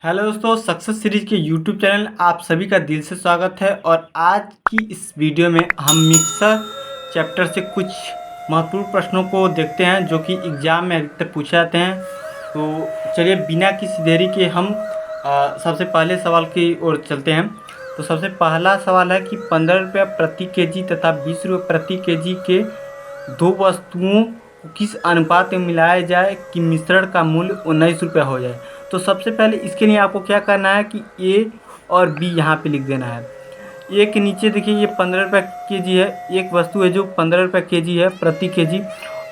Hello दोस्तों, success series के YouTube channel आप सभी का दिल से स्वागत है। और आज की इस वीडियो में हम मिक्सर चैप्टर से कुछ महत्वपूर्ण प्रश्नों को देखते हैं जो कि एग्ज़ाम में अधिकतर पूछे जाते हैं। तो चलिए बिना किसी देरी के हम सबसे पहले सवाल की ओर चलते हैं। तो सबसे पहला सवाल है कि 15 रुपये प्रति केजी तथा 20 रुपये प्रति केजी के दो वस्तुओं को किस अनुपात में मिलाया जाए कि मिश्रण का मूल्य 19 रुपये हो जाए। तो सबसे पहले इसके लिए आपको क्या करना है कि ए और बी यहाँ पे लिख देना है। ए के नीचे देखिए ये 15 रुपये केजी है, एक वस्तु है जो 15 रुपये केजी है प्रति केजी,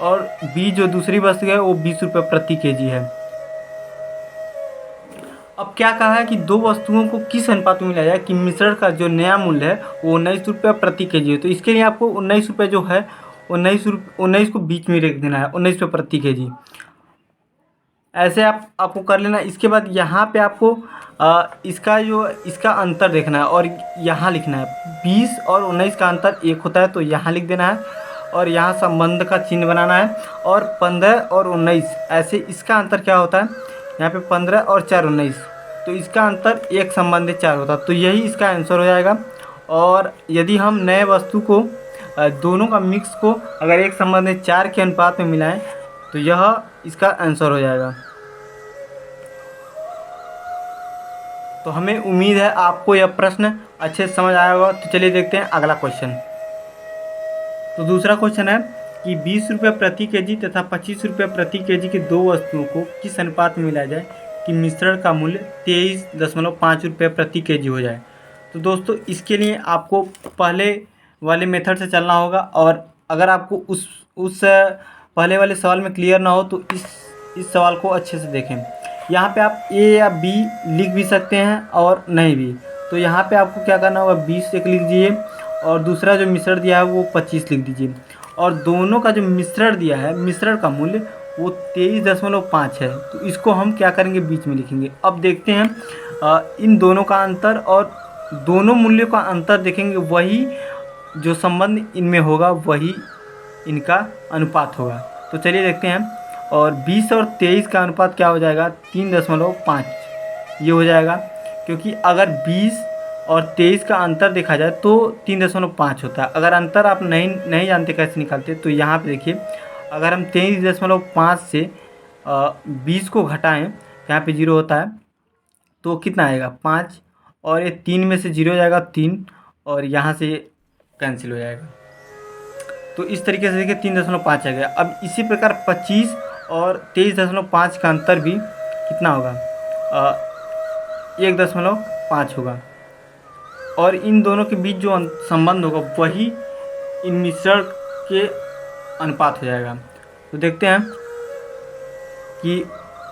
और बी जो दूसरी वस्तु है वो 20 रुपये प्रति केजी है। अब क्या कहा है कि दो वस्तुओं को किस अनुपात में मिलाया जाए कि मिश्रण का जो नया मूल्य है वो 19 रुपये प्रति केजी है। तो इसके लिए आपको 19 रुपये जो है 19 को बीच में रख देना है, 19 रुपये प्रति केजी। ऐसे आपको कर लेना। इसके बाद यहाँ पे आपको इसका अंतर देखना है और यहाँ लिखना है। 20 और 19 का अंतर 1 होता है तो यहाँ लिख देना है और यहाँ संबंध का चिन्ह बनाना है। और 15 और 19 ऐसे इसका अंतर क्या होता है, यहाँ पे 15 और 4 19, तो इसका अंतर 1 संबंध 4 होता है। तो यही इसका आंसर हो जाएगा। और यदि हम नए वस्तु को दोनों का मिक्स को अगर 1 संबंध 4 के अनुपात में मिलाएं तो यह इसका आंसर हो जाएगा। तो हमें उम्मीद है आपको यह प्रश्न अच्छे से समझ आया होगा। तो चलिए देखते हैं अगला क्वेश्चन। तो दूसरा क्वेश्चन है कि 20 रुपये प्रति केजी तथा 25 रुपये प्रति केजी की दो वस्तुओं को किस अनुपात में मिलाया जाए कि मिश्रण का मूल्य 23.5 रुपये प्रति केजी हो जाए। तो दोस्तों इसके लिए आपको पहले वाले मेथड से चलना होगा। और अगर आपको उस पहले वाले सवाल में क्लियर ना हो तो इस सवाल को अच्छे से देखें। यहाँ पे आप ए या बी लिख भी सकते हैं और नहीं भी। तो यहाँ पे आपको क्या करना होगा, 20 एक लिख दीजिए और दूसरा जो मिश्रण दिया है वो 25 लिख दीजिए। और दोनों का जो मिश्रण दिया है, मिश्रण का मूल्य वो 23.5 है। तो इसको हम क्या करेंगे, बीच में लिखेंगे। अब देखते हैं इन दोनों का अंतर और दोनों मूल्यों का अंतर देखेंगे, वही जो संबंध इनमें होगा वही इनका अनुपात होगा। तो चलिए देखते हैं। और 20 और 23 का अनुपात क्या हो जाएगा, 3.5 ये हो जाएगा। क्योंकि अगर 20 और 23 का अंतर देखा जाए तो 3.5 होता है। अगर अंतर आप नहीं जानते कैसे निकालते, तो यहाँ पे देखिए, अगर हम 23.5 से 20 को घटाएं, यहाँ पे 0 होता है तो कितना आएगा 5, और ये 3 में से 0 हो जाएगा 3, और यहाँ से कैंसिल हो जाएगा। तो इस तरीके से देखिए 3.5 आ गया। अब इसी प्रकार 25 और 23.5 का अंतर भी कितना होगा, 1.5 होगा। और इन दोनों के बीच जो संबंध होगा वही इन मिश्रण के अनुपात हो जाएगा। तो देखते हैं कि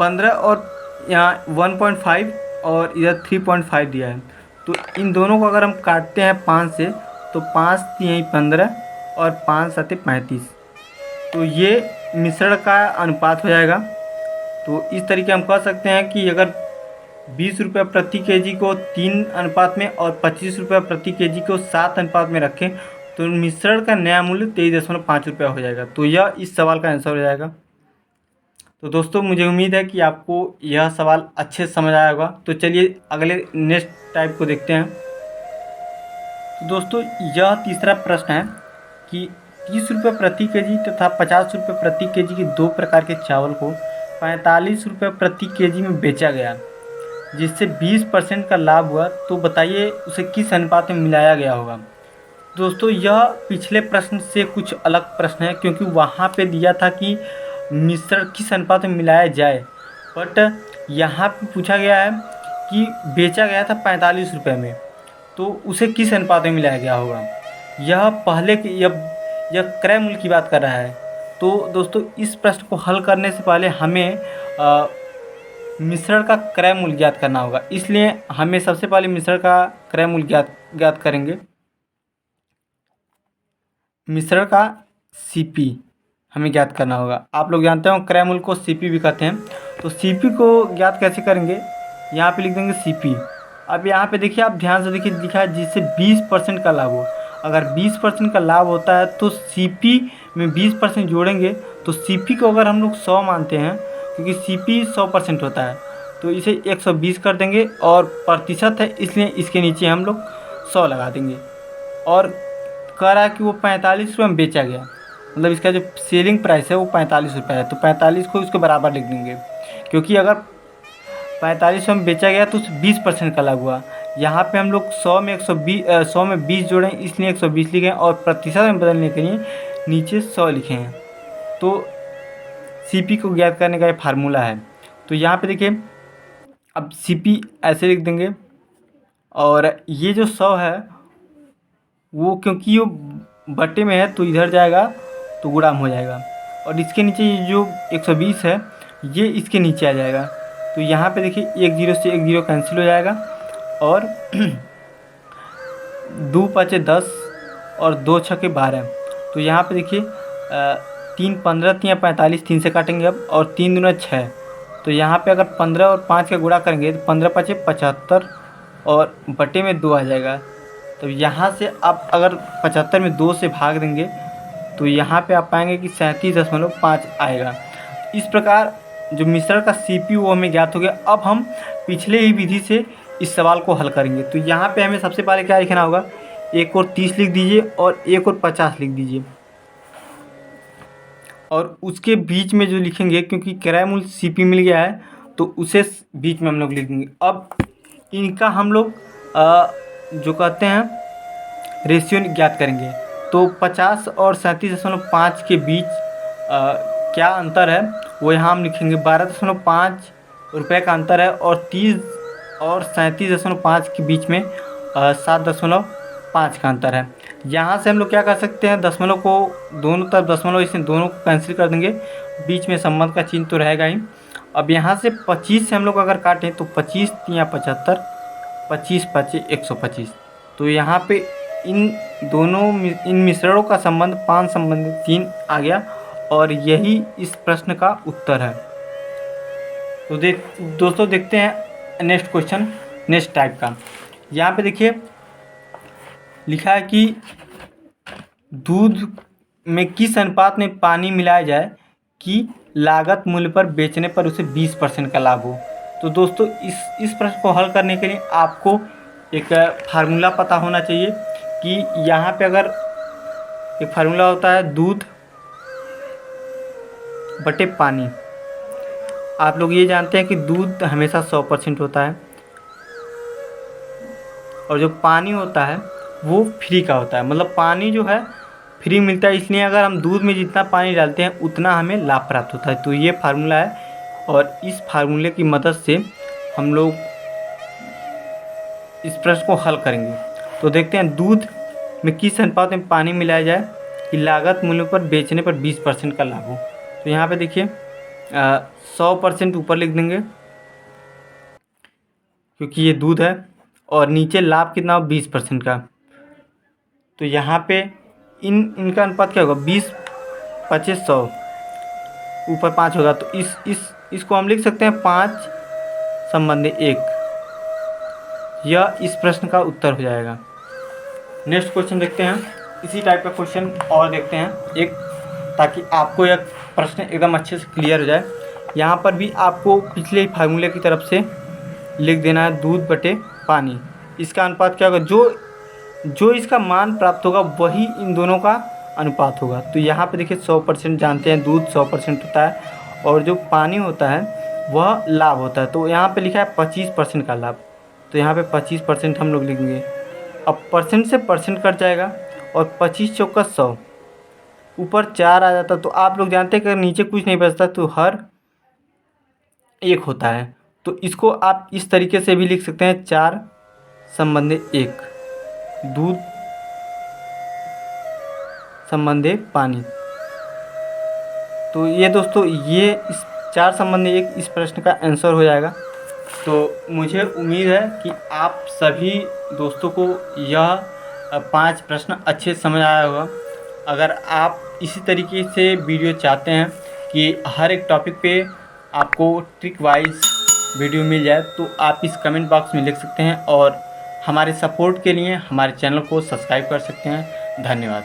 15 और यहाँ 1.5 और इधर 3.5 दिया है। तो इन दोनों को अगर हम काटते हैं 5 से, तो 5 यहीं 15 और 5 7 35, तो ये मिश्रण का अनुपात हो जाएगा। तो इस तरीके हम कह सकते हैं कि अगर 20 रुपये प्रति केजी को 3 अनुपात में और 25 रुपये प्रति केजी को 7 अनुपात में रखें तो मिश्रण का नया मूल्य 23.5 रुपया हो जाएगा। तो यह इस सवाल का आंसर हो जाएगा। तो दोस्तों मुझे उम्मीद है कि आपको यह सवाल अच्छे से समझ आया होगा। तो चलिए अगले नेक्स्ट टाइप को देखते हैं। तो दोस्तों यह तीसरा प्रश्न है कि 30 रुपये प्रति केजी तथा 50 रुपये प्रति केजी के दो प्रकार के चावल को 45 रुपये प्रति केजी में बेचा गया, जिससे 20% का लाभ हुआ। तो बताइए उसे किस अनुपात में मिलाया गया होगा। दोस्तों यह पिछले प्रश्न से कुछ अलग प्रश्न है, क्योंकि वहाँ पे दिया था कि मिश्रण किस अनुपात में मिलाया जाए, बट यहाँ पे पूछा गया है कि बेचा गया था 45 रुपये में, तो उसे किस अनुपात में मिलाया गया होगा। यह पहले की यह क्रय मूल्य की बात कर रहा है। तो दोस्तों इस प्रश्न को हल करने से पहले हमें मिश्रण का क्रय मूल्य ज्ञात करना होगा। इसलिए हमें सबसे पहले मिश्रण का क्रय मूल्य ज्ञात करेंगे। मिश्रण का सीपी हमें ज्ञात करना होगा। आप लोग जानते हो क्रय मूल्य को सीपी भी कहते हैं। तो सीपी को ज्ञात कैसे करेंगे, यहाँ पे लिख देंगे सीपी। अब यहाँ पे देखिए, आप ध्यान से देखिए, लिखा है जिससे 20% का लाभ हो। अगर 20% का लाभ होता है तो सीपी में 20% जोड़ेंगे। तो सीपी को अगर हम लोग 100 मानते हैं, क्योंकि सीपी 100% होता है, तो इसे 120 कर देंगे और प्रतिशत है इसलिए इसके नीचे हम लोग 100 लगा देंगे। और कह रहा है कि वो 45 रुपये में बेचा गया, मतलब इसका जो सेलिंग प्राइस है वो 45 रुपये है, तो 45 को इसके बराबर लिख देंगे, क्योंकि अगर 45 रुपये में बेचा गया तो 20% का लाभ हुआ। यहाँ पे हम लोग 100 में 100 में 20 जोड़ें इसलिए 120 लिखे हैं, और प्रतिशत में बदलने के लिए नीचे 100 लिखे हैं। तो CP को ज्ञात करने का ये फार्मूला है। तो यहाँ पे देखिए, अब CP ऐसे लिख देंगे, और ये जो 100 है वो क्योंकि वो बट्टे में है तो इधर जाएगा तो गुणा में हो जाएगा, और इसके नीचे ये जो 120 है ये इसके नीचे आ जाएगा। तो यहाँ पे देखिए 1 0 से 1 0 कैंसिल हो जाएगा, और 2 5 10 और 2 6 12। तो यहाँ पे देखिए 3 15 3 45, 3 से काटेंगे अब, और 3 दूना 6। तो यहाँ पे अगर 15 और 5 का गुणा करेंगे तो 15 5 75 और बटे में 2 आ जाएगा। तो यहाँ से आप अगर 75 में 2 से भाग देंगे तो यहाँ पे आप पाएंगे कि 37.5 आएगा। इस प्रकार जो मिश्रण का CP वो हमें ज्ञात हो गया। अब हम पिछले ही विधि से इस सवाल को हल करेंगे। तो यहाँ पे हमें सबसे पहले क्या लिखना होगा, 1 और 30 लिख दीजिए और 1 और 50 लिख दीजिए, और उसके बीच में जो लिखेंगे, क्योंकि किराया मूल्य CP मिल गया है तो उसे बीच में हम लोग लिख देंगे। अब इनका हम लोग जो कहते हैं रेशियो ज्ञात करेंगे। तो 50 और 37.5 के बीच क्या अंतर है वो यहाँ हम लिखेंगे। 12.5 रुपये का अंतर है, और 30 और 37.5 के बीच में 7.5 का अंतर है। यहाँ से हम लोग क्या कर सकते हैं, दशमलव को दोनों तरफ दशमलव इससे दोनों को कैंसिल कर देंगे, बीच में संबंध का चिन्ह तो रहेगा ही। अब यहाँ से 25 से हम लोग अगर काटें तो 25 3 75, 25 5 125। तो यहाँ पे इन मिश्रणों का संबंध 5 संबंध 3 आ गया, और यही इस प्रश्न का उत्तर है। तो दोस्तों देखते हैं नेक्स्ट क्वेश्चन, नेक्स्ट टाइप का। यहाँ पे देखिए लिखा है कि दूध में किस अनुपात में पानी मिलाया जाए कि लागत मूल्य पर बेचने पर उसे 20% का लाभ हो। तो दोस्तों इस प्रश्न को हल करने के लिए आपको एक फार्मूला पता होना चाहिए कि यहाँ पे अगर एक फार्मूला होता है दूध बटे पानी। आप लोग ये जानते हैं कि दूध हमेशा 100% होता है, और जो पानी होता है वो फ्री का होता है, मतलब पानी जो है फ्री मिलता है, इसलिए अगर हम दूध में जितना पानी डालते हैं उतना हमें लाभ प्राप्त होता है। तो ये फार्मूला है, और इस फार्मूले की मदद से हम लोग इस प्रश्न को हल करेंगे। तो देखते हैं दूध में किस अनुपात में पानी मिलाया जाए कि लागत मूल्य पर बेचने पर 20% का लाभ हो। तो यहाँ पे देखिए 100% ऊपर लिख देंगे क्योंकि ये दूध है, और नीचे लाभ कितना हो 20% का। तो यहाँ पे इनका अनुपात क्या होगा, 20 25 100, ऊपर 5 होगा। तो इसको हम लिख सकते हैं 5 संबंधी 1। यह इस प्रश्न का उत्तर हो जाएगा। नेक्स्ट क्वेश्चन देखते हैं, इसी टाइप का क्वेश्चन और देखते हैं एक, ताकि आपको यह प्रश्न एकदम अच्छे से क्लियर हो जाए। यहाँ पर भी आपको पिछले फार्मूले की तरफ से लिख देना है दूध बटे पानी। इसका अनुपात क्या होगा, जो इसका मान प्राप्त होगा वही इन दोनों का अनुपात होगा। तो यहाँ पे देखिए 100% जानते हैं दूध 100% होता है, और जो पानी होता है वह लाभ होता है। तो यहाँ पे लिखा है 25% का लाभ, तो यहाँ पे 25% हम लोग लिखेंगे। अब परसेंट से परसेंट कट जाएगा, और 25 चौका 100, ऊपर 4 आ जाता। तो आप लोग जानते हैं कि अगर नीचे कुछ नहीं बचता तो हर एक होता है। तो इसको आप इस तरीके से भी लिख सकते हैं, 4 संबंधी 1 दूध संबंधी पानी। तो ये दोस्तों ये इस 4 संबंधी 1 इस प्रश्न का आंसर हो जाएगा। तो मुझे उम्मीद है कि आप सभी दोस्तों को यह 5 प्रश्न अच्छे समझ आया होगा। अगर आप इसी तरीके से वीडियो चाहते हैं कि हर एक टॉपिक पे आपको ट्रिक वाइज वीडियो मिल जाए, तो आप इस कमेंट बॉक्स में लिख सकते हैं, और हमारे सपोर्ट के लिए हमारे चैनल को सब्सक्राइब कर सकते हैं। धन्यवाद।